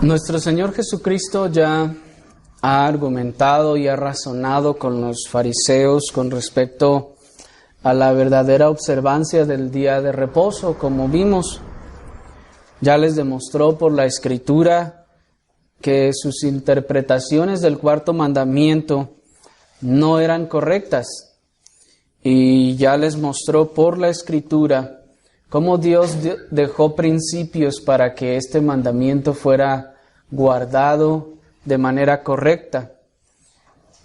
Nuestro Señor Jesucristo ya ha argumentado y ha razonado con los fariseos con respecto a la verdadera observancia del día de reposo, como vimos. Ya les demostró por la Escritura que sus interpretaciones del cuarto mandamiento no eran correctas. Y ya les mostró por la Escritura cómo Dios dejó principios para que este mandamiento fuera guardado de manera correcta.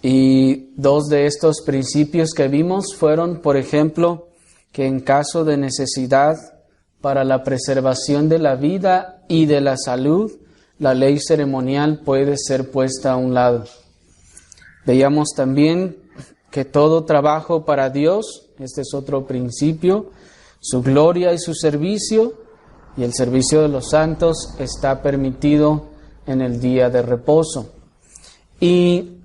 Y dos de estos principios que vimos fueron, por ejemplo, que en caso de necesidad para la preservación de la vida y de la salud, la ley ceremonial puede ser puesta a un lado. Veíamos también que todo trabajo para Dios, este es otro principio, su gloria y su servicio, y el servicio de los santos está permitido en el día de reposo. Y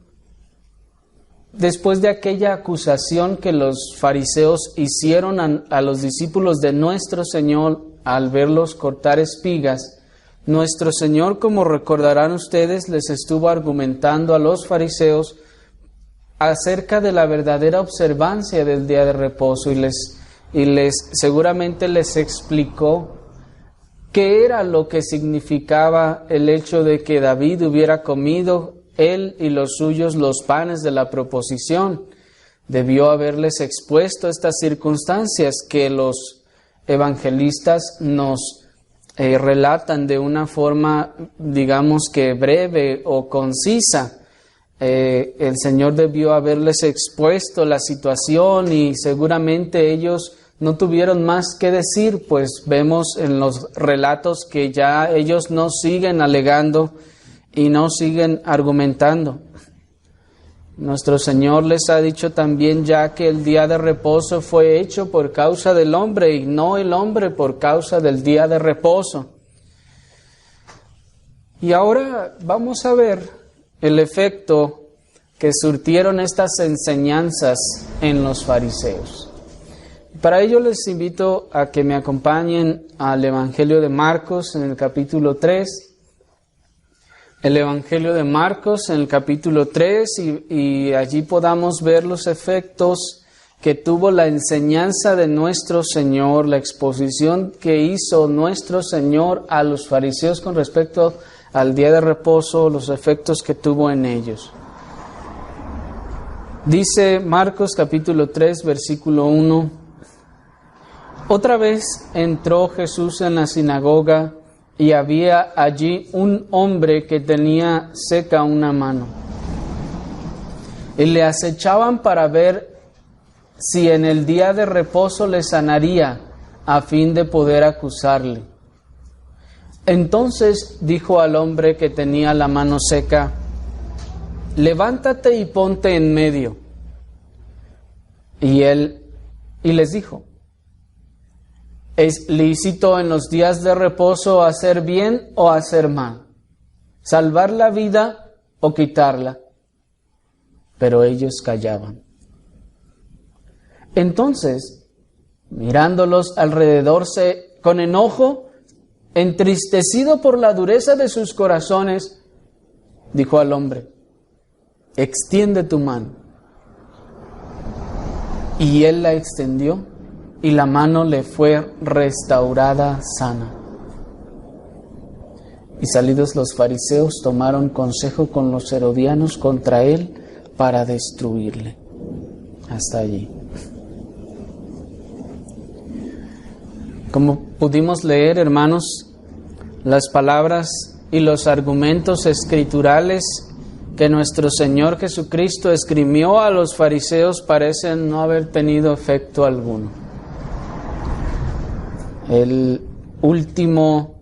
después de aquella acusación que los fariseos hicieron a los discípulos de nuestro Señor al verlos cortar espigas, nuestro Señor, como recordarán ustedes, les estuvo argumentando a los fariseos acerca de la verdadera observancia del día de reposo y seguramente les explicó qué era lo que significaba el hecho de que David hubiera comido, él y los suyos, los panes de la proposición. Debió haberles expuesto estas circunstancias que los evangelistas nos relatan de una forma, digamos que breve o concisa. El Señor debió haberles expuesto la situación y seguramente ellos no tuvieron más que decir, pues vemos en los relatos que ya ellos no siguen alegando y no siguen argumentando. Nuestro Señor les ha dicho también ya que el día de reposo fue hecho por causa del hombre y no el hombre por causa del día de reposo. Y ahora vamos a ver el efecto que surtieron estas enseñanzas en los fariseos. Para ello les invito a que me acompañen al Evangelio de Marcos en el capítulo 3. El Evangelio de Marcos en el capítulo 3 y allí podamos ver los efectos que tuvo la enseñanza de nuestro Señor, la exposición que hizo nuestro Señor a los fariseos con respecto al día de reposo, los efectos que tuvo en ellos. Dice Marcos capítulo 3, versículo 1. Otra vez entró Jesús en la sinagoga y había allí un hombre que tenía seca una mano. Y le acechaban para ver si en el día de reposo le sanaría, a fin de poder acusarle. Entonces dijo al hombre que tenía la mano seca: levántate y ponte en medio. Y les dijo: ¿es lícito en los días de reposo hacer bien o hacer mal? ¿Salvar la vida o quitarla? Pero ellos callaban. Entonces, mirándolos alrededor, con enojo, entristecido por la dureza de sus corazones, dijo al hombre: extiende tu mano. Y él la extendió, y la mano le fue restaurada sana. Y salidos los fariseos, tomaron consejo con los herodianos contra él para destruirle. Hasta allí. Como pudimos leer, hermanos, las palabras y los argumentos escriturales que nuestro Señor Jesucristo esgrimió a los fariseos parecen no haber tenido efecto alguno. El último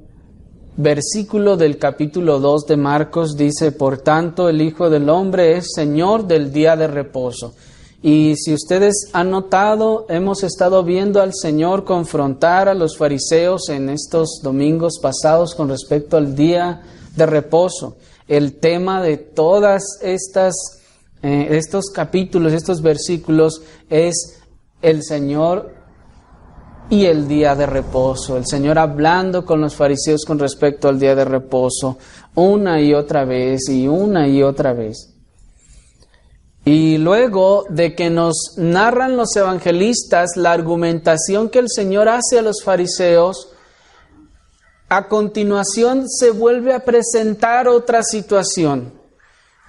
versículo del capítulo 2 de Marcos dice: por tanto, el Hijo del Hombre es Señor del día de reposo. Y si ustedes han notado, hemos estado viendo al Señor confrontar a los fariseos en estos domingos pasados con respecto al día de reposo. El tema de todas estos capítulos, estos versículos, es el Señor y el día de reposo. El Señor hablando con los fariseos con respecto al día de reposo, una y otra vez y una y otra vez. Y luego de que nos narran los evangelistas la argumentación que el Señor hace a los fariseos, a continuación se vuelve a presentar otra situación,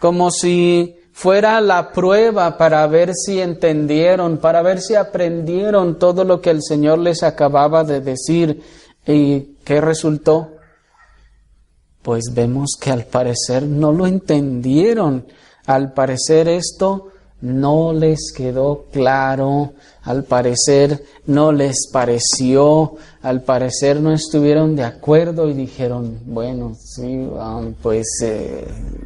como si fuera la prueba para ver si entendieron, para ver si aprendieron todo lo que el Señor les acababa de decir. ¿Y qué resultó? Pues vemos que al parecer no lo entendieron. Al parecer esto no les quedó claro, al parecer no les pareció, al parecer no estuvieron de acuerdo y dijeron, bueno, sí,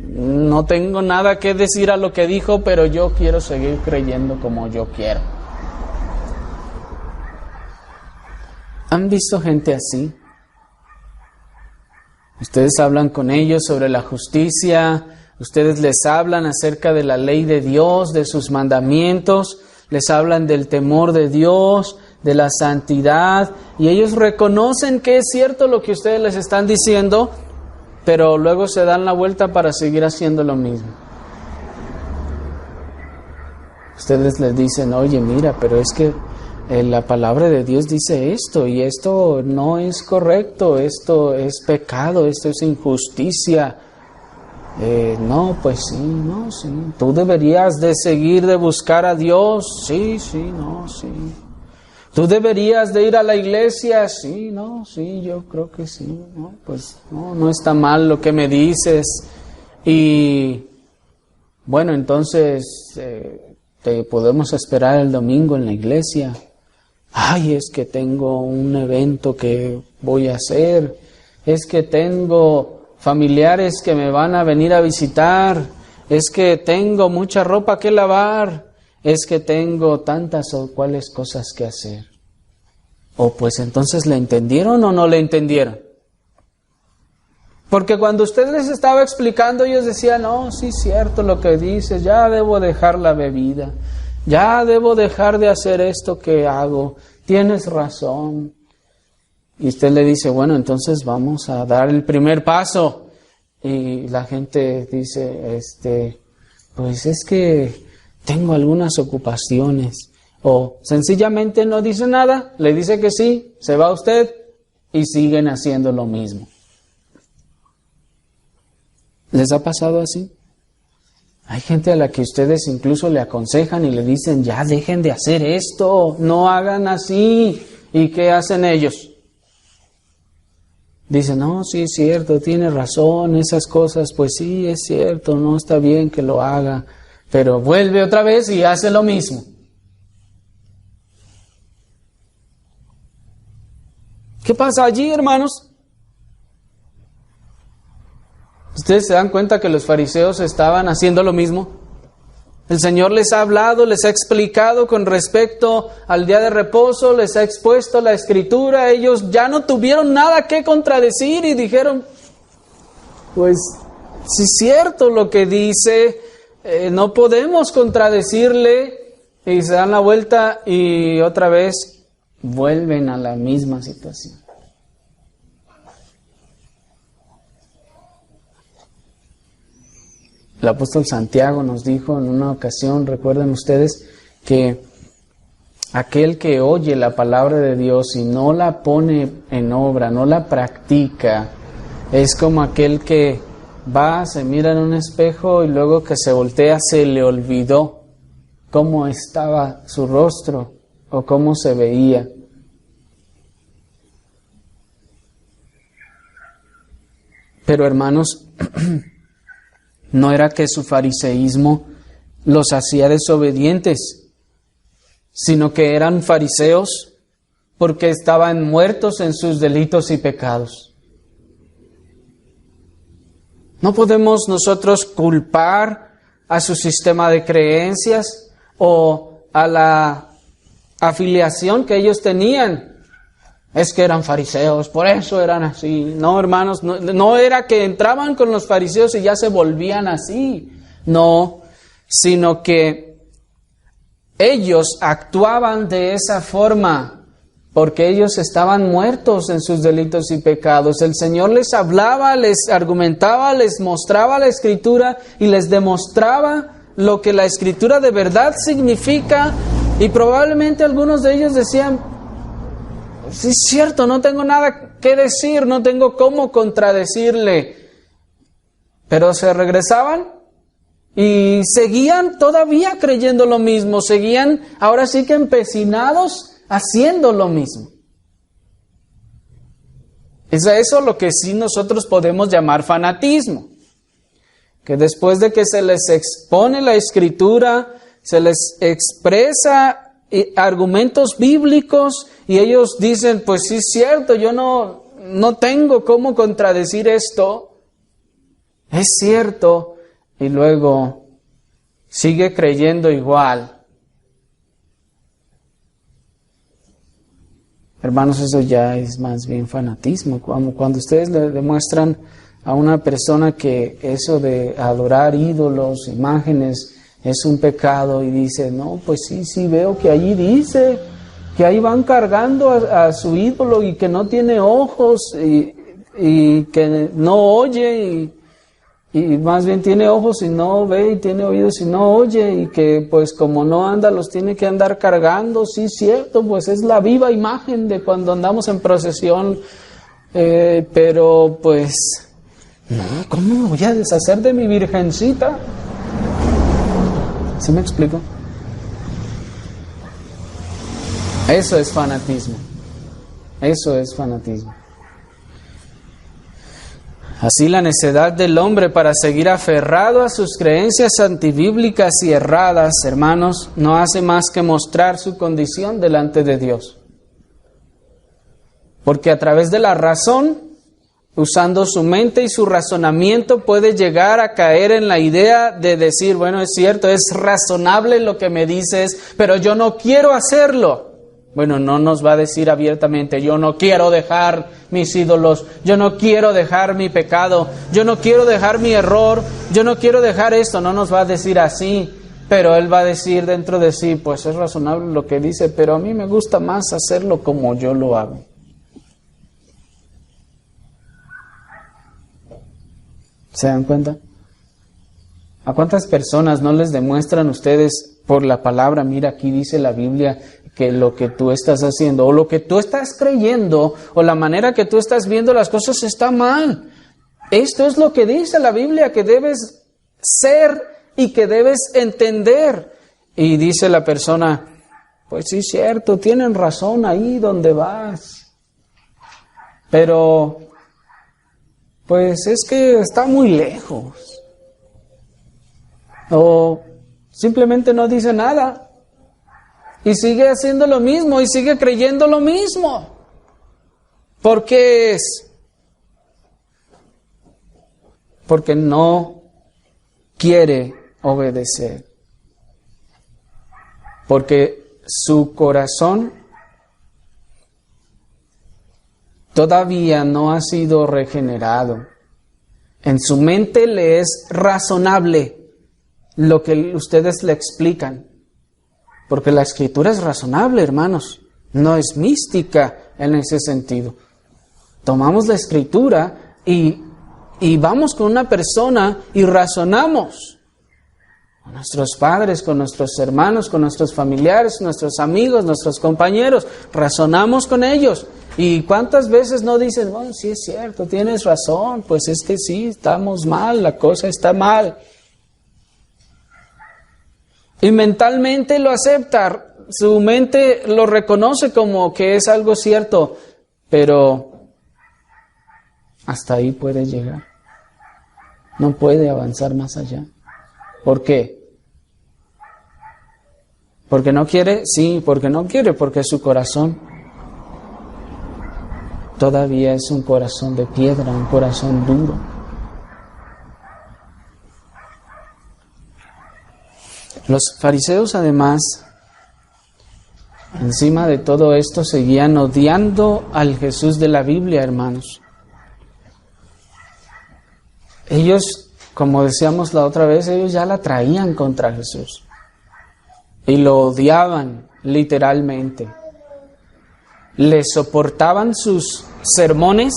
no tengo nada que decir a lo que dijo, pero yo quiero seguir creyendo como yo quiero. ¿Han visto gente así? Ustedes hablan con ellos sobre la justicia, ustedes les hablan acerca de la ley de Dios, de sus mandamientos, les hablan del temor de Dios, de la santidad, y ellos reconocen que es cierto lo que ustedes les están diciendo, pero luego se dan la vuelta para seguir haciendo lo mismo. Ustedes les dicen, oye, mira, pero es que la palabra de Dios dice esto, y esto no es correcto, esto es pecado, esto es injusticia. No, pues sí, no, sí. Tú deberías de seguir de buscar a Dios. Sí, no, sí. Tú deberías de ir a la iglesia. Sí, no, sí, yo creo que sí. No, pues no está mal lo que me dices. Y bueno, entonces te podemos esperar el domingo en la iglesia. Ay, es que tengo un evento que voy a hacer. Es que tengo familiares que me van a venir a visitar, es que tengo mucha ropa que lavar, es que tengo tantas o cuales cosas que hacer. O pues entonces, ¿le entendieron o no le entendieron? Porque cuando usted les estaba explicando, ellos decían, no, sí es cierto lo que dices, ya debo dejar la bebida, ya debo dejar de hacer esto que hago, tienes razón. Y usted le dice, bueno, entonces vamos a dar el primer paso. Y la gente dice, pues es que tengo algunas ocupaciones. O sencillamente no dice nada, le dice que sí, se va usted y siguen haciendo lo mismo. ¿Les ha pasado así? Hay gente a la que ustedes incluso le aconsejan y le dicen, ya dejen de hacer esto, no hagan así. ¿Y qué hacen ellos? Dicen, no, sí es cierto, tiene razón, esas cosas, pues sí, es cierto, no está bien que lo haga, pero vuelve otra vez y hace lo mismo. ¿Qué pasa allí, hermanos? ¿Ustedes se dan cuenta que los fariseos estaban haciendo lo mismo? El Señor les ha hablado, les ha explicado con respecto al día de reposo, les ha expuesto la Escritura. Ellos ya no tuvieron nada que contradecir y dijeron, pues sí es cierto lo que dice, no podemos contradecirle. Y se dan la vuelta y otra vez vuelven a la misma situación. El apóstol Santiago nos dijo en una ocasión, recuerden ustedes, que aquel que oye la palabra de Dios y no la pone en obra, no la practica, es como aquel que va, se mira en un espejo y luego que se voltea se le olvidó cómo estaba su rostro o cómo se veía. Pero hermanos, no era que su fariseísmo los hacía desobedientes, sino que eran fariseos porque estaban muertos en sus delitos y pecados. No podemos nosotros culpar a su sistema de creencias o a la afiliación que ellos tenían. Es que eran fariseos, por eso eran así. No, hermanos, no era que entraban con los fariseos y ya se volvían así. No, sino que ellos actuaban de esa forma porque ellos estaban muertos en sus delitos y pecados. El Señor les hablaba, les argumentaba, les mostraba la Escritura y les demostraba lo que la Escritura de verdad significa, y probablemente algunos de ellos decían: sí, es cierto, no tengo nada que decir, no tengo cómo contradecirle. Pero se regresaban y seguían todavía creyendo lo mismo, seguían ahora sí que empecinados haciendo lo mismo. Es a eso lo que sí nosotros podemos llamar fanatismo. Que después de que se les expone la Escritura, se les expresa argumentos bíblicos y ellos dicen: pues sí es cierto, yo no tengo cómo contradecir esto, es cierto, y luego sigue creyendo igual. Hermanos, eso ya es más bien fanatismo. Cuando ustedes le demuestran a una persona que eso de adorar ídolos, imágenes, es un pecado, y dice: no, pues sí, veo que allí dice que ahí van cargando a su ídolo y que no tiene ojos y que no oye y más bien tiene ojos y no ve, y tiene oídos y no oye, y que pues como no anda los tiene que andar cargando. Sí, cierto, pues es la viva imagen de cuando andamos en procesión, pero pues no, ¿cómo me voy a deshacer de mi virgencita? ¿Sí me explico? Eso es fanatismo. Eso es fanatismo. Así la necedad del hombre para seguir aferrado a sus creencias antibíblicas y erradas, hermanos, no hace más que mostrar su condición delante de Dios. Porque a través de la razón, usando su mente y su razonamiento, puede llegar a caer en la idea de decir: bueno, es cierto, es razonable lo que me dices, pero yo no quiero hacerlo. Bueno, no nos va a decir abiertamente: yo no quiero dejar mis ídolos, yo no quiero dejar mi pecado, yo no quiero dejar mi error, yo no quiero dejar esto. No nos va a decir así, pero Él va a decir dentro de sí: pues es razonable lo que dice, pero a mí me gusta más hacerlo como yo lo hago. ¿Se dan cuenta? ¿A cuántas personas no les demuestran ustedes por la palabra: mira, aquí dice la Biblia que lo que tú estás haciendo, o lo que tú estás creyendo, o la manera que tú estás viendo las cosas está mal? Esto es lo que dice la Biblia que debes ser y que debes entender. Y dice la persona: pues sí, cierto, tienen razón ahí donde vas, pero pues es que está muy lejos. O simplemente no dice nada y sigue haciendo lo mismo y sigue creyendo lo mismo. ¿Por qué es? Porque no quiere obedecer. Porque su corazón todavía no ha sido regenerado. En su mente le es razonable lo que ustedes le explican. Porque la Escritura es razonable, hermanos. No es mística en ese sentido. Tomamos la Escritura y vamos con una persona y razonamos. Con nuestros padres, con nuestros hermanos, con nuestros familiares, nuestros amigos, nuestros compañeros. Razonamos con ellos. ¿Y cuántas veces no dicen: bueno, sí es cierto, tienes razón, pues es que sí, estamos mal, la cosa está mal? Y mentalmente lo acepta, su mente lo reconoce como que es algo cierto, pero hasta ahí puede llegar. No puede avanzar más allá. ¿Por qué? ¿Porque no quiere? Sí, porque no quiere, porque su corazón todavía es un corazón de piedra, un corazón duro. Los fariseos, además, encima de todo esto, seguían odiando al Jesús de la Biblia, hermanos. Ellos, como decíamos la otra vez, ellos ya la traían contra Jesús. Y lo odiaban, literalmente. le soportaban sus sermones,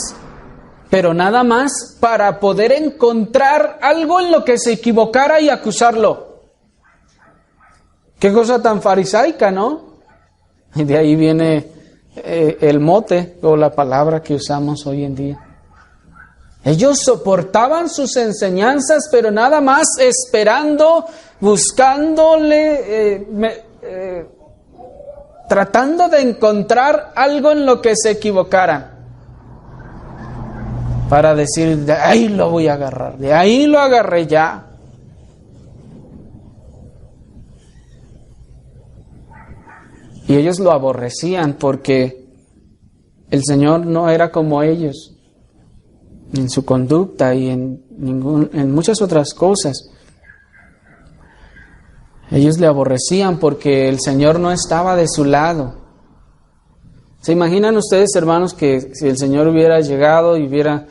pero nada más para poder encontrar algo en lo que se equivocara y acusarlo. Qué cosa tan farisaica, ¿no? Y de ahí viene el mote o la palabra que usamos hoy en día. Ellos soportaban sus enseñanzas, pero nada más esperando, buscándole, tratando de encontrar algo en lo que se equivocaran. Para decir, de ahí lo voy a agarrar, de ahí lo agarré ya. Y ellos lo aborrecían porque el Señor no era como ellos en su conducta y en muchas otras cosas. Ellos le aborrecían porque el Señor no estaba de su lado. ¿Se imaginan ustedes, hermanos, que si el Señor hubiera llegado y hubiera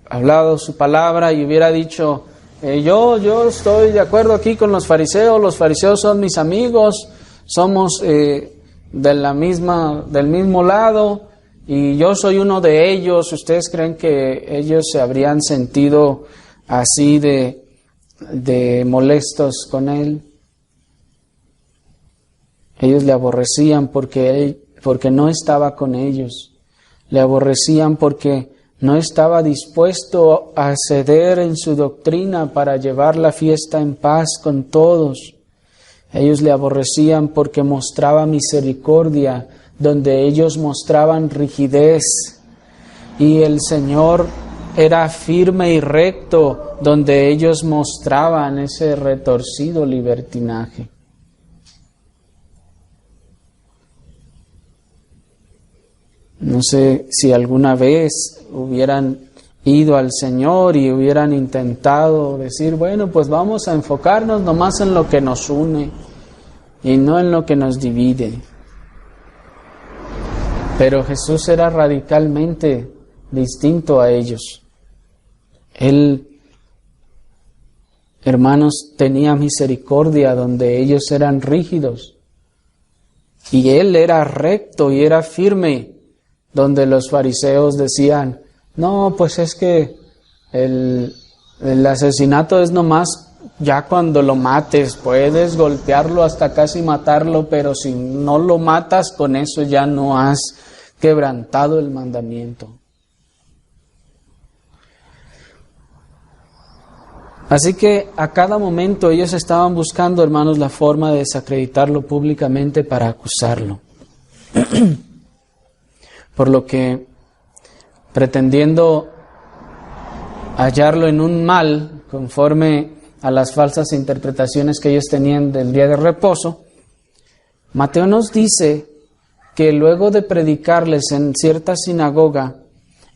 hablado su palabra y hubiera dicho, yo estoy de acuerdo aquí con los fariseos son mis amigos, somos del mismo lado y yo soy uno de ellos? ¿Ustedes creen que ellos se habrían sentido así de molestos con él? Ellos le aborrecían porque no estaba con ellos. Le aborrecían porque no estaba dispuesto a ceder en su doctrina para llevar la fiesta en paz con todos. Ellos le aborrecían porque mostraba misericordia donde ellos mostraban rigidez. Y el Señor era firme y recto donde ellos mostraban ese retorcido libertinaje. No sé si alguna vez hubieran ido al Señor y hubieran intentado decir, bueno, pues vamos a enfocarnos nomás en lo que nos une y no en lo que nos divide. Pero Jesús era radicalmente distinto a ellos. Él, hermanos, tenía misericordia donde ellos eran rígidos. Y Él era recto y era firme donde los fariseos decían, no, pues es que el asesinato es nomás ya cuando lo mates, puedes golpearlo hasta casi matarlo, pero si no lo matas, con eso ya no has quebrantado el mandamiento. Así que a cada momento ellos estaban buscando, hermanos, la forma de desacreditarlo públicamente para acusarlo. Por lo que, pretendiendo hallarlo en un mal, conforme a las falsas interpretaciones que ellos tenían del día de reposo, Mateo nos dice que luego de predicarles en cierta sinagoga,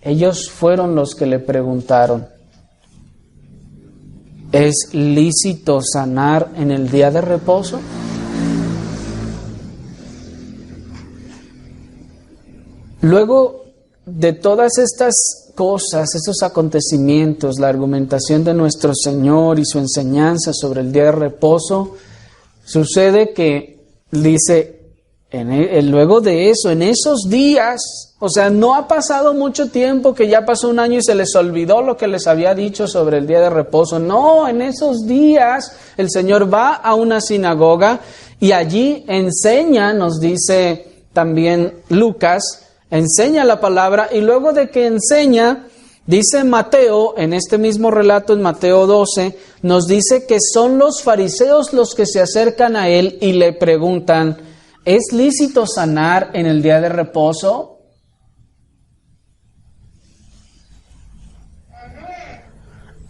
ellos fueron los que le preguntaron, ¿es lícito sanar en el día de reposo? Luego de todas estas cosas, estos acontecimientos, la argumentación de nuestro Señor y su enseñanza sobre el día de reposo, sucede que dice, luego de eso, en esos días, o sea, no ha pasado mucho tiempo, que ya pasó un año y se les olvidó lo que les había dicho sobre el día de reposo. No, en esos días el Señor va a una sinagoga y allí enseña, nos dice también Lucas, enseña la palabra, y luego de que enseña, dice Mateo, en este mismo relato en Mateo 12, nos dice que son los fariseos los que se acercan a él y le preguntan, ¿es lícito sanar en el día de reposo?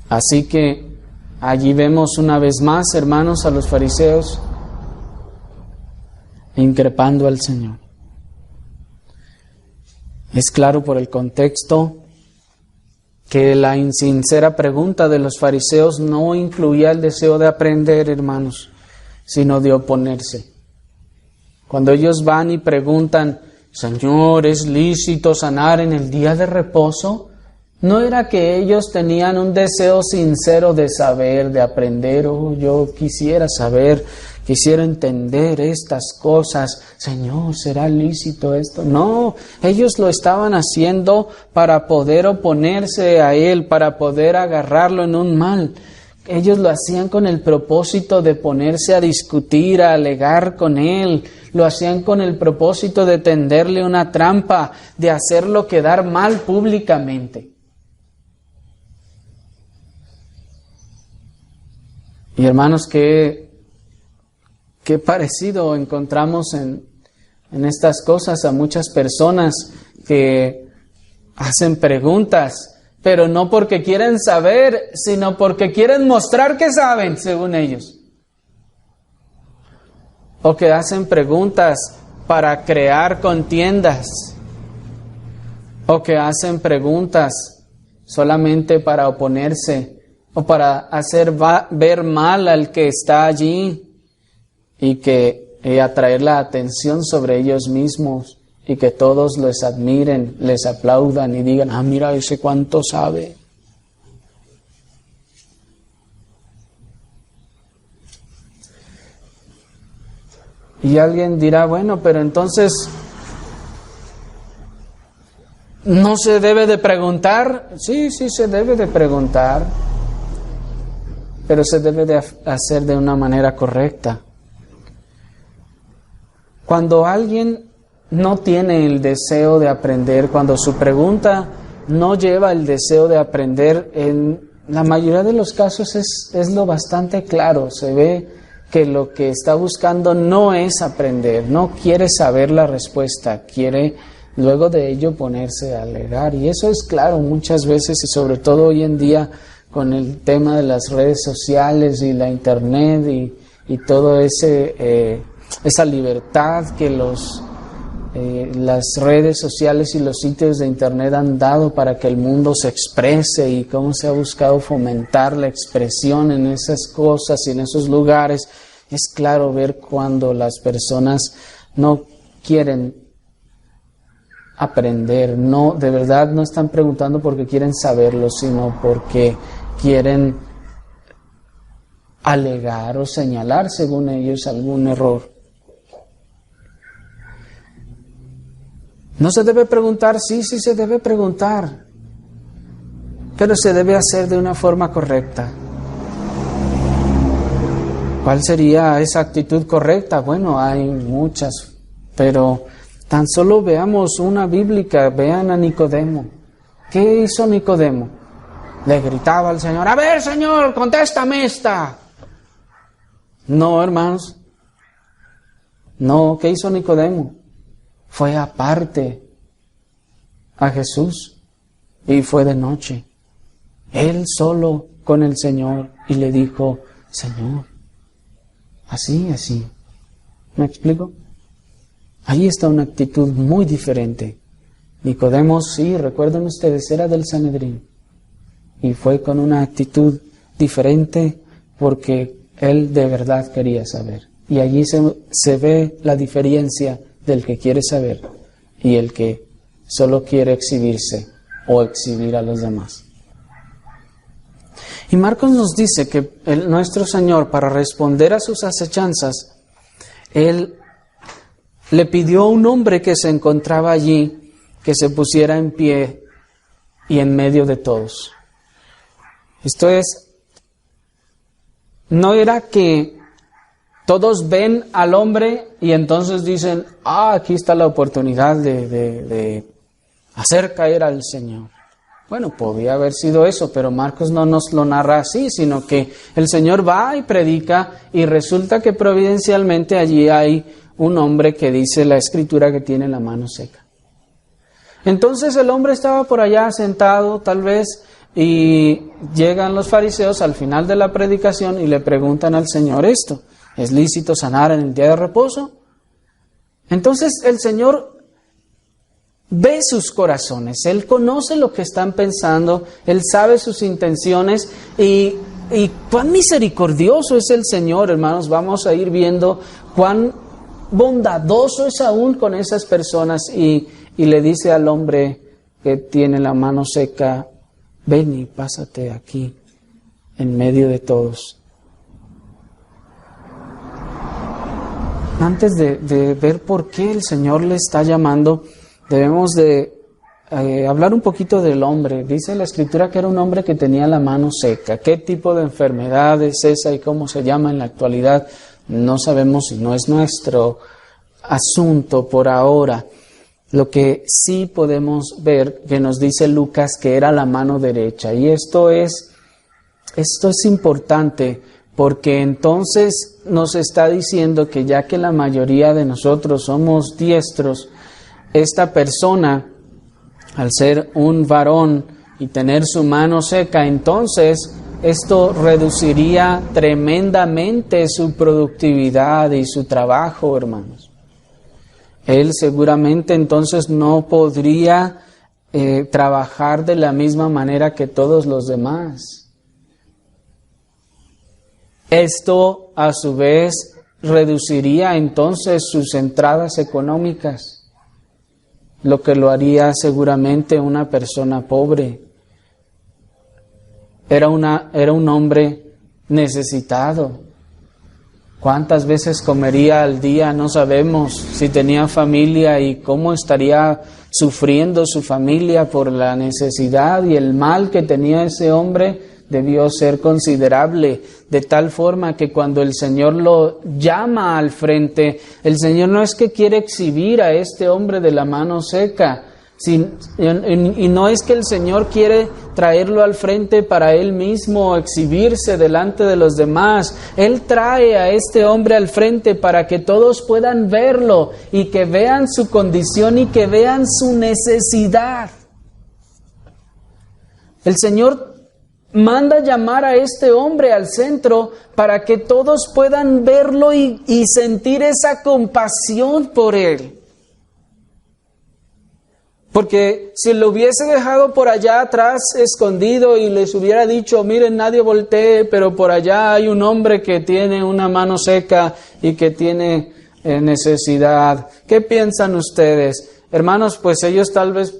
Así que allí vemos una vez más, hermanos, a los fariseos increpando al Señor. Es claro por el contexto que la insincera pregunta de los fariseos no incluía el deseo de aprender, hermanos, sino de oponerse. Cuando ellos van y preguntan, Señor, ¿es lícito sanar en el día de reposo? No era que ellos tenían un deseo sincero de saber, de aprender. Oh, yo quisiera saber, quisiera entender estas cosas. Señor, ¿será lícito esto? No, ellos lo estaban haciendo para poder oponerse a Él, para poder agarrarlo en un mal. Ellos lo hacían con el propósito de ponerse a discutir, a alegar con Él. Lo hacían con el propósito de tenderle una trampa, de hacerlo quedar mal públicamente. Y hermanos, qué parecido encontramos en estas cosas a muchas personas que hacen preguntas, pero no porque quieren saber, sino porque quieren mostrar que saben, según ellos. O que hacen preguntas para crear contiendas. O que hacen preguntas solamente para oponerse o para hacer ver mal al que está allí y que atraer la atención sobre ellos mismos y que todos les admiren, les aplaudan y digan, ah, mira ese cuánto sabe. Y alguien dirá, bueno, pero entonces ¿no se debe de preguntar? Sí, se debe de preguntar, pero se debe de hacer de una manera correcta. Cuando alguien no tiene el deseo de aprender, cuando su pregunta no lleva el deseo de aprender, en la mayoría de los casos es lo bastante claro. Se ve que lo que está buscando no es aprender, no quiere saber la respuesta, quiere luego de ello ponerse a alegar. Y eso es claro muchas veces, y sobre todo hoy en día con el tema de las redes sociales y la internet y todo esa libertad que las redes sociales y los sitios de internet han dado para que el mundo se exprese, y cómo se ha buscado fomentar la expresión en esas cosas y en esos lugares. Es claro ver cuando las personas no quieren aprender, no, de verdad no están preguntando porque quieren saberlo, sino porque quieren alegar o señalar, según ellos, algún error. ¿No se debe preguntar? Sí se debe preguntar, pero se debe hacer de una forma correcta. ¿Cuál sería esa actitud correcta? Bueno, hay muchas, pero tan solo veamos una bíblica. Vean a Nicodemo. ¿Qué hizo Nicodemo? Le gritaba al Señor, a ver, Señor, contéstame esta. No, hermanos. No, ¿qué hizo Nicodemo? Fue aparte a Jesús y fue de noche. Él solo con el Señor y le dijo, Señor, así. ¿Me explico? Ahí está una actitud muy diferente. Nicodemo, sí, recuerden ustedes, era del Sanedrín. Y fue con una actitud diferente porque él de verdad quería saber. Y allí se ve la diferencia del que quiere saber y el que solo quiere exhibirse o exhibir a los demás. Y Marcos nos dice que nuestro Señor, para responder a sus acechanzas, Él le pidió a un hombre que se encontraba allí que se pusiera en pie y en medio de todos. Esto es, no era que todos ven al hombre y entonces dicen, aquí está la oportunidad de hacer caer al Señor. Bueno, podía haber sido eso, pero Marcos no nos lo narra así, sino que el Señor va y predica y resulta que providencialmente allí hay un hombre que dice la Escritura que tiene la mano seca. Entonces el hombre estaba por allá sentado tal vez y llegan los fariseos al final de la predicación y le preguntan al Señor esto, ¿es lícito sanar en el día de reposo? Entonces el Señor ve sus corazones, Él conoce lo que están pensando, Él sabe sus intenciones y cuán misericordioso es el Señor, hermanos. Vamos a ir viendo cuán bondadoso es aún con esas personas y le dice al hombre que tiene la mano seca, ven y pásate aquí en medio de todos. Antes de ver por qué el Señor le está llamando, debemos de hablar un poquito del hombre. Dice la Escritura que era un hombre que tenía la mano seca. ¿Qué tipo de enfermedad es esa y cómo se llama en la actualidad? No sabemos y no es nuestro asunto por ahora. Lo que sí podemos ver que nos dice Lucas que era la mano derecha. Y esto es importante porque entonces nos está diciendo que ya que la mayoría de nosotros somos diestros, esta persona, al ser un varón y tener su mano seca, entonces esto reduciría tremendamente su productividad y su trabajo, hermanos. Él seguramente entonces no podría trabajar de la misma manera que todos los demás. Esto, a su vez, reduciría entonces sus entradas económicas, lo que lo haría seguramente una persona pobre. Era un hombre necesitado. ¿Cuántas veces comería al día? No sabemos. Si tenía familia y cómo estaría sufriendo su familia por la necesidad y el mal que tenía ese hombre, debió ser considerable, de tal forma que cuando el Señor lo llama al frente, el Señor no es que quiere exhibir a este hombre de la mano seca, y no es que el Señor quiere traerlo al frente para Él mismo exhibirse delante de los demás. Él trae a este hombre al frente para que todos puedan verlo y que vean su condición y que vean su necesidad. El Señor manda llamar a este hombre al centro para que todos puedan verlo y sentir esa compasión por él. Porque si lo hubiese dejado por allá atrás escondido y les hubiera dicho, miren, nadie voltee, pero por allá hay un hombre que tiene una mano seca y que tiene necesidad. ¿Qué piensan ustedes? Hermanos, pues ellos tal vez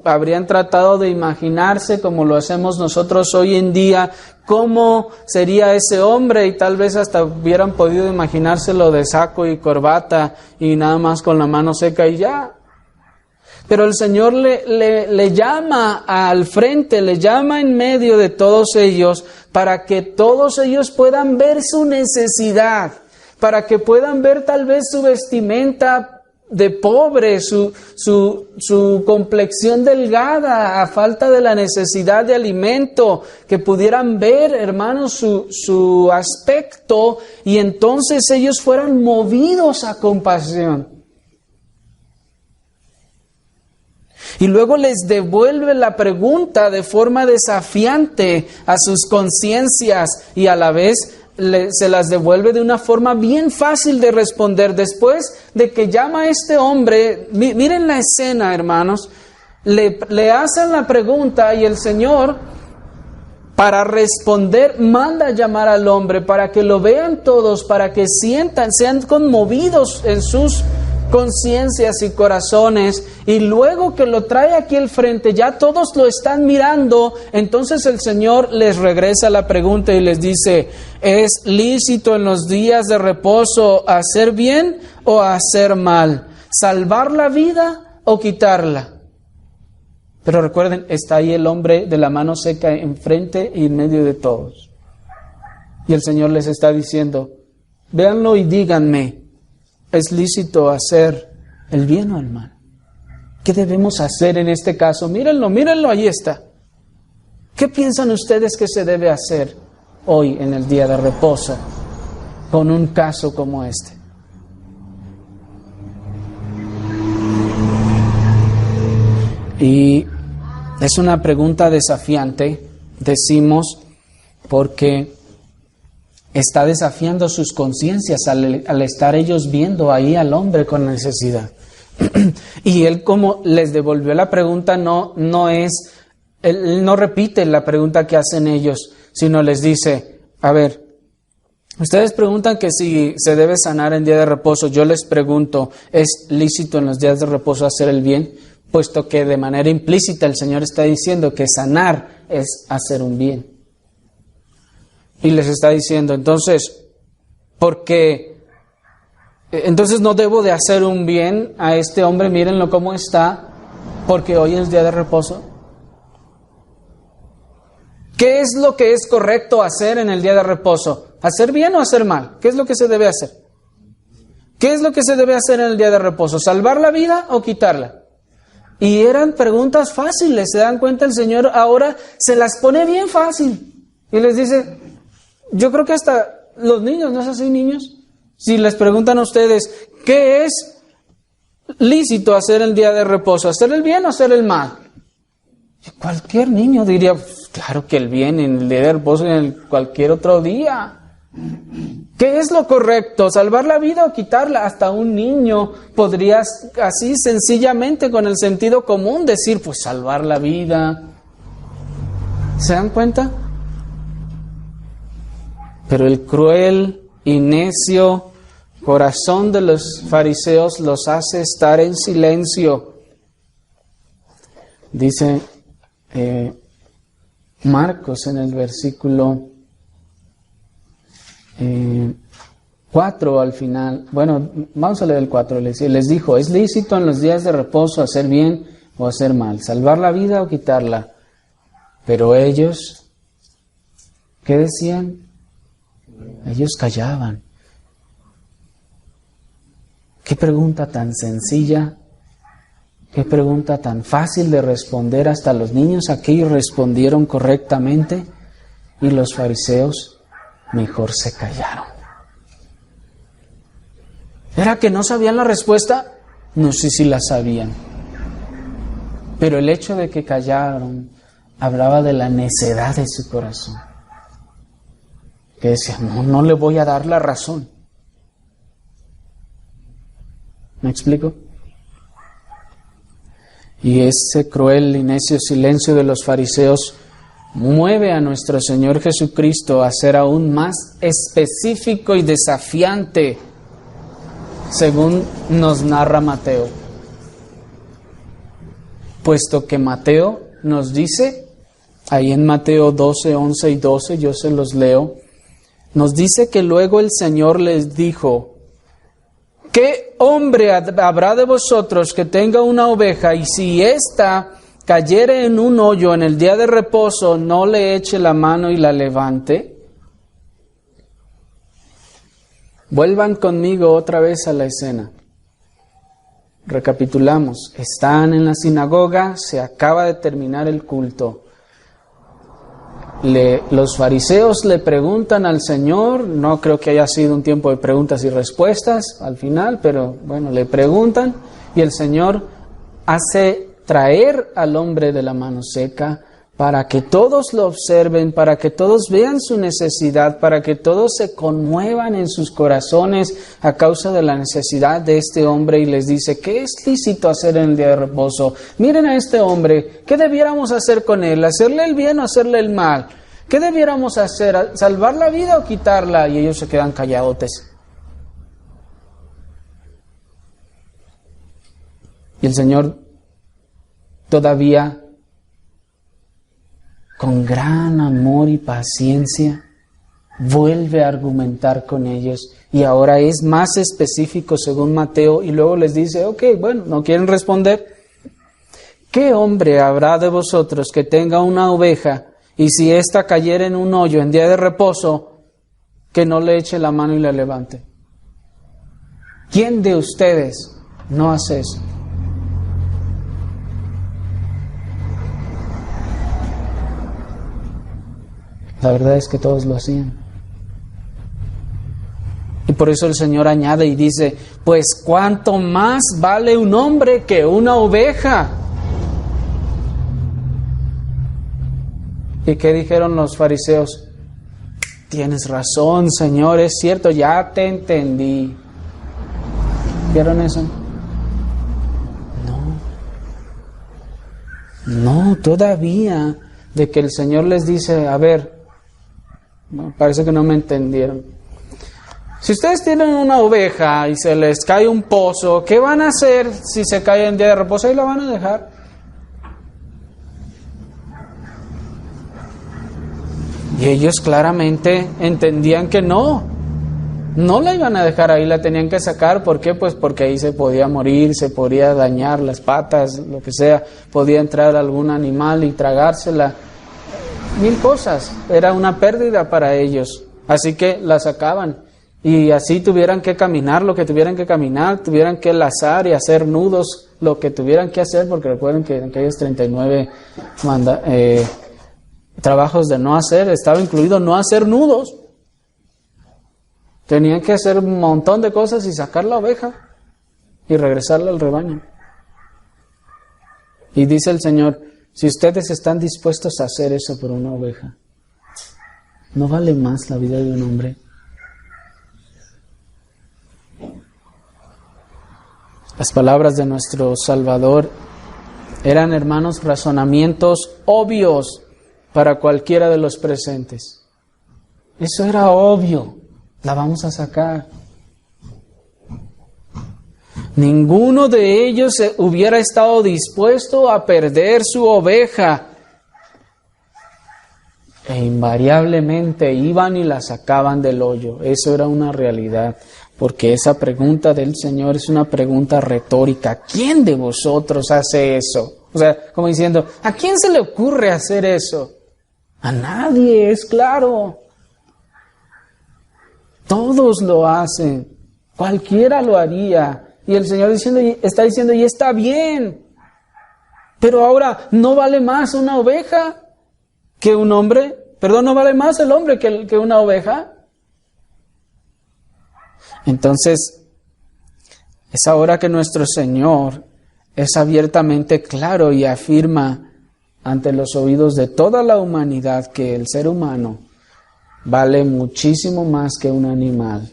habrían tratado de imaginarse, como lo hacemos nosotros hoy en día, cómo sería ese hombre, y tal vez hasta hubieran podido imaginárselo de saco y corbata y nada más con la mano seca y ya. Pero el Señor le llama al frente, le llama en medio de todos ellos para que todos ellos puedan ver su necesidad, para que puedan ver tal vez su vestimenta de pobre, su complexión delgada a falta de la necesidad de alimento, que pudieran ver, hermanos, su aspecto, y entonces ellos fueran movidos a compasión. Y luego les devuelve la pregunta de forma desafiante a sus conciencias y a la vez se las devuelve de una forma bien fácil de responder. Después de que llama a este hombre, miren la escena, hermanos, le hacen la pregunta y el Señor, para responder, manda a llamar al hombre para que lo vean todos, para que sientan, sean conmovidos en sus conciencias y corazones, y luego que lo trae aquí al frente, ya todos lo están mirando. Entonces el Señor les regresa la pregunta y les dice, ¿es lícito en los días de reposo hacer bien o hacer mal? ¿Salvar la vida o quitarla? Pero recuerden, está ahí el hombre de la mano seca enfrente y en medio de todos. Y el Señor les está diciendo, véanlo y díganme, ¿es lícito hacer el bien o el mal? ¿Qué debemos hacer en este caso? Mírenlo, ahí está. ¿Qué piensan ustedes que se debe hacer hoy en el día de reposo con un caso como este? Y es una pregunta desafiante, decimos, porque está desafiando sus conciencias al estar ellos viendo ahí al hombre con necesidad. Y él, como les devolvió la pregunta, él no repite la pregunta que hacen ellos, sino les dice, a ver, ustedes preguntan que si se debe sanar en día de reposo. Yo les pregunto, ¿es lícito en los días de reposo hacer el bien? Puesto que de manera implícita el Señor está diciendo que sanar es hacer un bien. Y les está diciendo, entonces no debo de hacer un bien a este hombre, mírenlo cómo está, porque hoy es día de reposo. ¿Qué es lo que es correcto hacer en el día de reposo? ¿Hacer bien o hacer mal? ¿Qué es lo que se debe hacer? ¿Qué es lo que se debe hacer en el día de reposo? ¿Salvar la vida o quitarla? Y eran preguntas fáciles, ¿se dan cuenta? El Señor ahora se las pone bien fácil. Y les dice, yo creo que hasta los niños, ¿no es así, niños? Si les preguntan a ustedes, ¿qué es lícito hacer el día de reposo? ¿Hacer el bien o hacer el mal? Cualquier niño diría, claro que el bien en el día de reposo y en cualquier otro día. ¿Qué es lo correcto? ¿Salvar la vida o quitarla? Hasta un niño podría así sencillamente con el sentido común decir, pues salvar la vida. ¿Se dan cuenta? Pero el cruel y necio corazón de los fariseos los hace estar en silencio. Dice Marcos en el versículo 4 al final. Bueno, vamos a leer el 4. Les dijo, ¿es lícito en los días de reposo hacer bien o hacer mal? ¿Salvar la vida o quitarla? Pero ellos, ¿qué decían? Ellos callaban. Qué pregunta tan sencilla, qué pregunta tan fácil de responder. Hasta los niños aquellos respondieron correctamente y los fariseos mejor se callaron. ¿Era que no sabían la respuesta? No sé si la sabían. Pero el hecho de que callaron hablaba de la necedad de su corazón. Que decían, no le voy a dar la razón. ¿Me explico? Y ese cruel y necio silencio de los fariseos mueve a nuestro Señor Jesucristo a ser aún más específico y desafiante, según nos narra Mateo. Puesto que Mateo nos dice, ahí en Mateo 12, 11 y 12, yo se los leo, nos dice que luego el Señor les dijo, ¿qué hombre habrá de vosotros que tenga una oveja y si ésta cayere en un hoyo en el día de reposo, no le eche la mano y la levante? Vuelvan conmigo otra vez a la escena. Recapitulamos. Están en la sinagoga, se acaba de terminar el culto. Los fariseos le preguntan al Señor, no creo que haya sido un tiempo de preguntas y respuestas al final, pero bueno, le preguntan y el Señor hace traer al hombre de la mano seca para que todos lo observen, para que todos vean su necesidad, para que todos se conmuevan en sus corazones a causa de la necesidad de este hombre y les dice, ¿qué es lícito hacer en el día de reposo? Miren a este hombre, ¿qué debiéramos hacer con él? ¿Hacerle el bien o hacerle el mal? ¿Qué debiéramos hacer? ¿Salvar la vida o quitarla? Y ellos se quedan calladotes. Y el Señor todavía con gran amor y paciencia vuelve a argumentar con ellos y ahora es más específico según Mateo y luego les dice, ok, bueno, ¿no quieren responder? ¿Qué hombre habrá de vosotros que tenga una oveja y si ésta cayera en un hoyo en día de reposo, que no le eche la mano y la levante? ¿Quién de ustedes no hace eso? La verdad es que todos lo hacían. Y por eso el Señor añade y dice, pues ¿cuánto más vale un hombre que una oveja? ¿Y qué dijeron los fariseos? Tienes razón, Señor, es cierto, ya te entendí. ¿Vieron eso? No, todavía de que el Señor les dice, a ver, parece que no me entendieron. Si ustedes tienen una oveja y se les cae un pozo, ¿qué van a hacer si se cae en día de reposo? Ahí la van a dejar. Y ellos claramente entendían que no la iban a dejar ahí, la tenían que sacar. ¿Por qué? Pues porque ahí se podía morir, se podía dañar las patas, lo que sea, podía entrar algún animal y tragársela, mil cosas, era una pérdida para ellos, así que la sacaban. Y así tuvieran que caminar lo que tuvieran que caminar, tuvieran que lazar y hacer nudos, lo que tuvieran que hacer, porque recuerden que en aquellos 39 trabajos de no hacer, estaba incluido no hacer nudos. Tenían que hacer un montón de cosas y sacar la oveja y regresarla al rebaño. Y dice el Señor, si ustedes están dispuestos a hacer eso por una oveja, ¿no vale más la vida de un hombre? Las palabras de nuestro Salvador eran, hermanos, razonamientos obvios para cualquiera de los presentes. Eso era obvio, la vamos a sacar. Ninguno de ellos hubiera estado dispuesto a perder su oveja. E invariablemente iban y la sacaban del hoyo. Eso era una realidad. Porque esa pregunta del Señor es una pregunta retórica. ¿Quién de vosotros hace eso? O sea, como diciendo, ¿a quién se le ocurre hacer eso? A nadie, es claro. Todos lo hacen. Cualquiera lo haría. Y el Señor está diciendo, y está bien. Pero ahora, ¿no vale más una oveja que un hombre? Perdón, ¿no vale más el hombre que una oveja? Entonces, es ahora que nuestro Señor es abiertamente claro y afirma ante los oídos de toda la humanidad que el ser humano vale muchísimo más que un animal.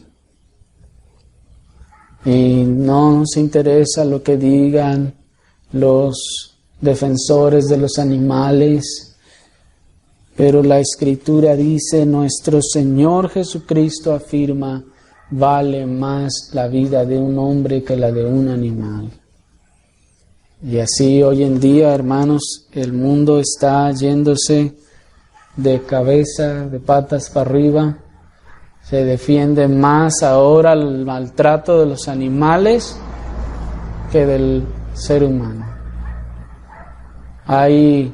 Y no nos interesa lo que digan los defensores de los animales, pero la Escritura dice, nuestro Señor Jesucristo afirma, vale más la vida de un hombre que la de un animal. Y así hoy en día, hermanos, el mundo está yéndose de cabeza, de patas para arriba. Se defiende más ahora el maltrato de los animales que del ser humano. Hay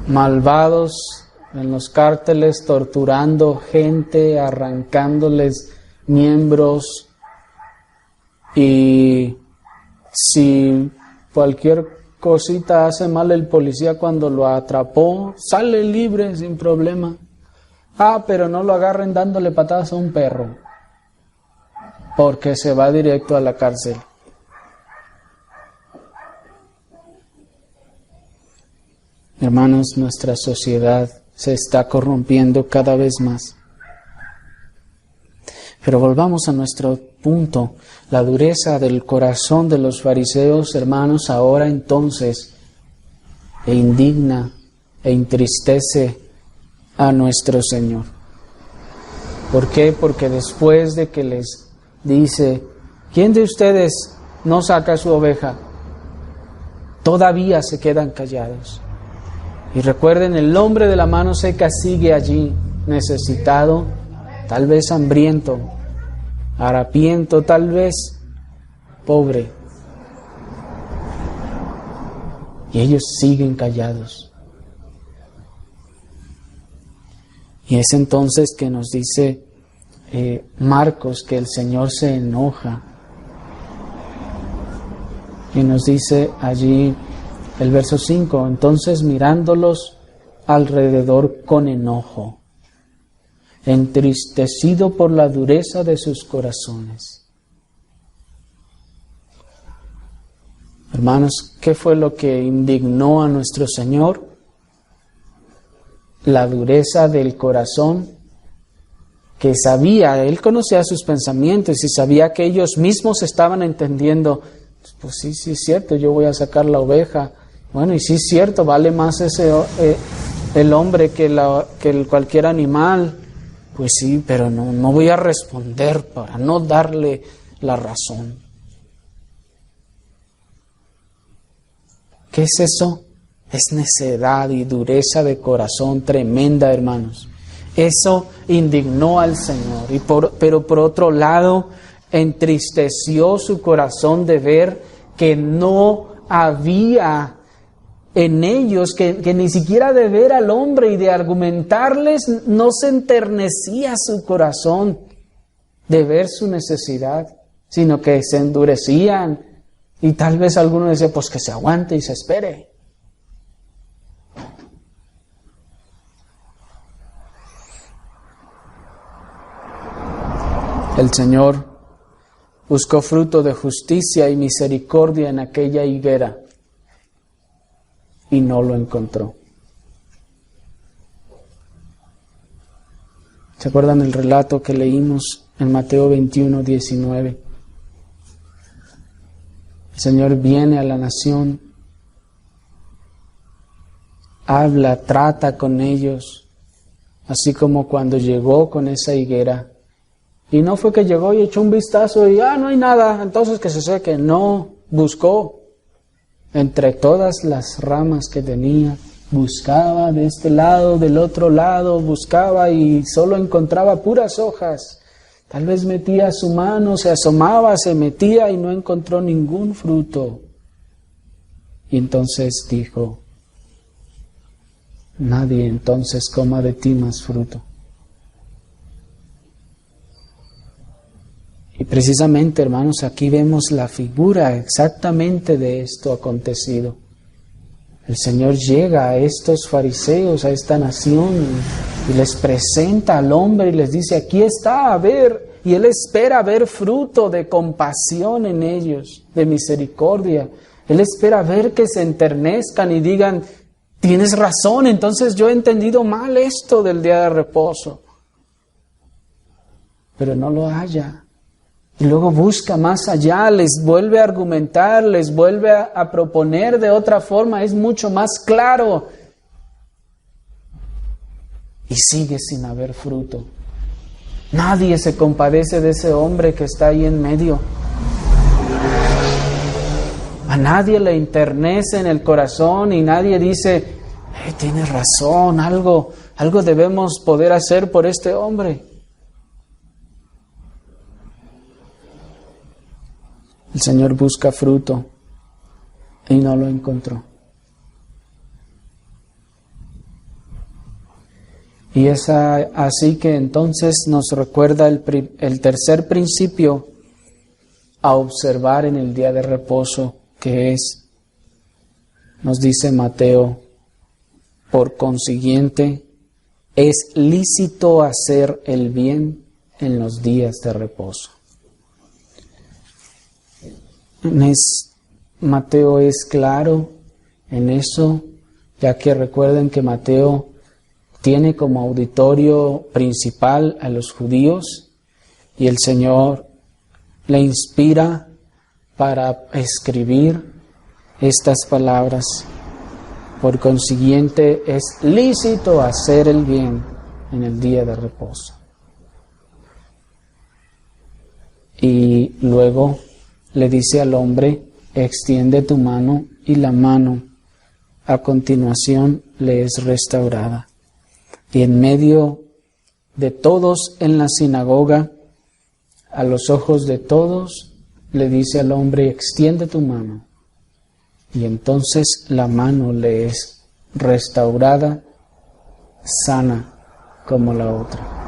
malvados en los cárteles torturando gente, arrancándoles miembros, y si cualquier cosita hace mal el policía cuando lo atrapó, sale libre sin problema. Pero no lo agarren dándole patadas a un perro, porque se va directo a la cárcel. Hermanos, nuestra sociedad se está corrompiendo cada vez más. Pero volvamos a nuestro punto. La dureza del corazón de los fariseos, hermanos, ahora entonces indigna e entristece a nuestro Señor. ¿Por qué? Porque después de que les dice, ¿quién de ustedes no saca su oveja? Todavía se quedan callados. Y recuerden, el hombre de la mano seca sigue allí, necesitado, tal vez hambriento, harapiento, tal vez pobre. Y ellos siguen callados. Y es entonces que nos dice Marcos que el Señor se enoja. Y nos dice allí el verso 5, entonces mirándolos alrededor con enojo, entristecido por la dureza de sus corazones. Hermanos, ¿qué fue lo que indignó a nuestro Señor? La dureza del corazón, que sabía, Él conocía sus pensamientos y sabía que ellos mismos estaban entendiendo, pues sí es cierto, yo voy a sacar la oveja. Bueno, y sí es cierto, vale más el hombre que cualquier animal. Pues sí, pero no voy a responder para no darle la razón. ¿Qué es eso? Es necedad y dureza de corazón tremenda, hermanos. Eso indignó al Señor, pero por otro lado, entristeció su corazón de ver que no había en ellos, que ni siquiera de ver al hombre y de argumentarles, no se enternecía su corazón de ver su necesidad, sino que se endurecían y tal vez alguno decía, pues que se aguante y se espere. El Señor buscó fruto de justicia y misericordia en aquella higuera y no lo encontró. ¿Se acuerdan el relato que leímos en Mateo 21, 19? El Señor viene a la nación, habla, trata con ellos, así como cuando llegó con esa higuera. Y no fue que llegó y echó un vistazo y no hay nada, entonces que se seque. No, buscó entre todas las ramas que tenía, buscaba de este lado, del otro lado, buscaba y solo encontraba puras hojas. Tal vez metía su mano, se asomaba, se metía y no encontró ningún fruto. Y entonces dijo, nadie entonces coma de ti más fruto. Y precisamente, hermanos, aquí vemos la figura exactamente de esto acontecido. El Señor llega a estos fariseos, a esta nación, y les presenta al hombre y les dice, aquí está, a ver, y Él espera ver fruto de compasión en ellos, de misericordia. Él espera ver que se enternezcan y digan, tienes razón, entonces yo he entendido mal esto del día de reposo. Pero no lo halla. Y luego busca más allá, les vuelve a argumentar, les vuelve a proponer de otra forma, es mucho más claro. Y sigue sin haber fruto. Nadie se compadece de ese hombre que está ahí en medio. A nadie le enternece en el corazón y nadie dice, tienes razón, algo debemos poder hacer por este hombre. El Señor busca fruto y no lo encontró. Y es así que entonces nos recuerda el tercer principio a observar en el día de reposo, que es, nos dice Mateo, por consiguiente, es lícito hacer el bien en los días de reposo. Mateo es claro en eso, ya que recuerden que Mateo tiene como auditorio principal a los judíos y el Señor le inspira para escribir estas palabras. Por consiguiente, es lícito hacer el bien en el día de reposo. Y luego le dice al hombre, extiende tu mano, y la mano a continuación le es restaurada. Y en medio de todos en la sinagoga, a los ojos de todos, le dice al hombre, extiende tu mano. Y entonces la mano le es restaurada, sana como la otra.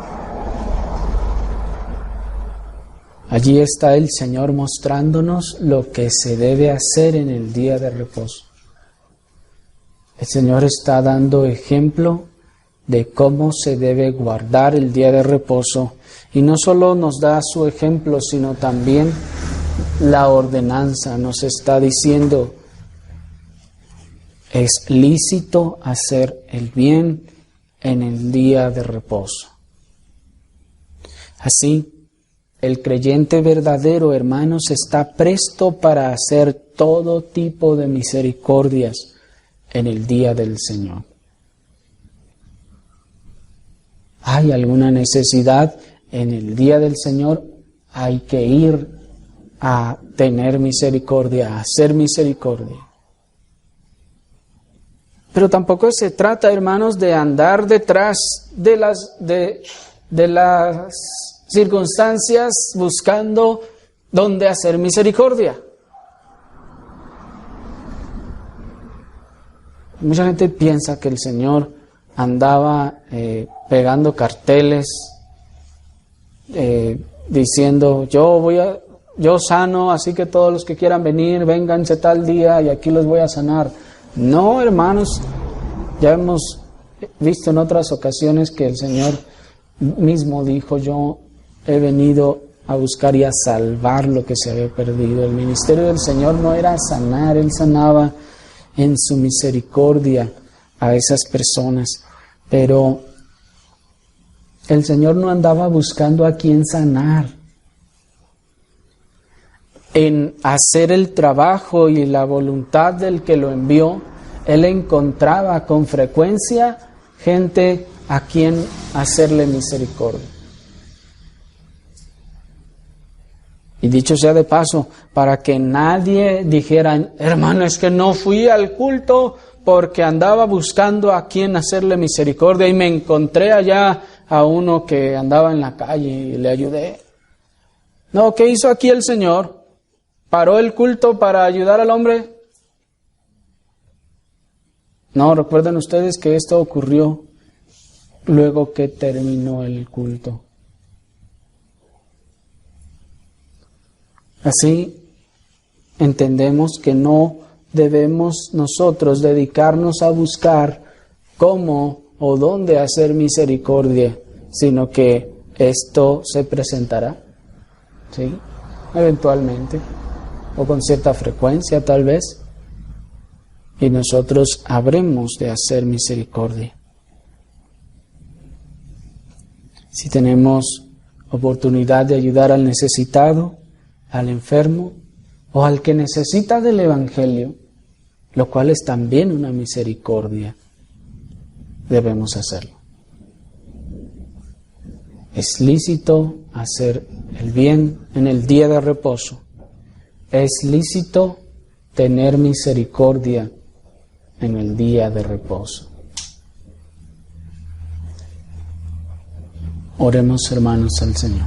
Allí está el Señor mostrándonos lo que se debe hacer en el día de reposo. El Señor está dando ejemplo de cómo se debe guardar el día de reposo. Y no solo nos da su ejemplo, sino también la ordenanza. Nos está diciendo, es lícito hacer el bien en el día de reposo. Así, el creyente verdadero, hermanos, está presto para hacer todo tipo de misericordias en el día del Señor. ¿Hay alguna necesidad en el día del Señor? Hay que ir a tener misericordia, a hacer misericordia. Pero tampoco se trata, hermanos, de andar detrás de las circunstancias buscando dónde hacer misericordia. Mucha gente piensa que el Señor andaba pegando carteles diciendo yo sano, así que todos los que quieran venir, vénganse tal día y aquí los voy a sanar. No, hermanos, ya hemos visto en otras ocasiones que el Señor mismo dijo: yo he venido a buscar y a salvar lo que se había perdido. El ministerio del Señor no era sanar, Él sanaba en su misericordia a esas personas, pero el Señor no andaba buscando a quién sanar. En hacer el trabajo y la voluntad del que lo envió, Él encontraba con frecuencia gente a quien hacerle misericordia. Y dicho sea de paso, para que nadie dijera: hermano, es que no fui al culto porque andaba buscando a quien hacerle misericordia y me encontré allá a uno que andaba en la calle y le ayudé. No, ¿qué hizo aquí el Señor? ¿Paró el culto para ayudar al hombre? No, recuerden ustedes que esto ocurrió luego que terminó el culto. Así entendemos que no debemos nosotros dedicarnos a buscar cómo o dónde hacer misericordia, sino que esto se presentará, ¿sí? Eventualmente, o con cierta frecuencia tal vez, y nosotros habremos de hacer misericordia. Si tenemos oportunidad de ayudar al necesitado, al enfermo o al que necesita del Evangelio, lo cual es también una misericordia, debemos hacerlo. Es lícito hacer el bien en el día de reposo. Es lícito tener misericordia en el día de reposo. Oremos, hermanos, al Señor.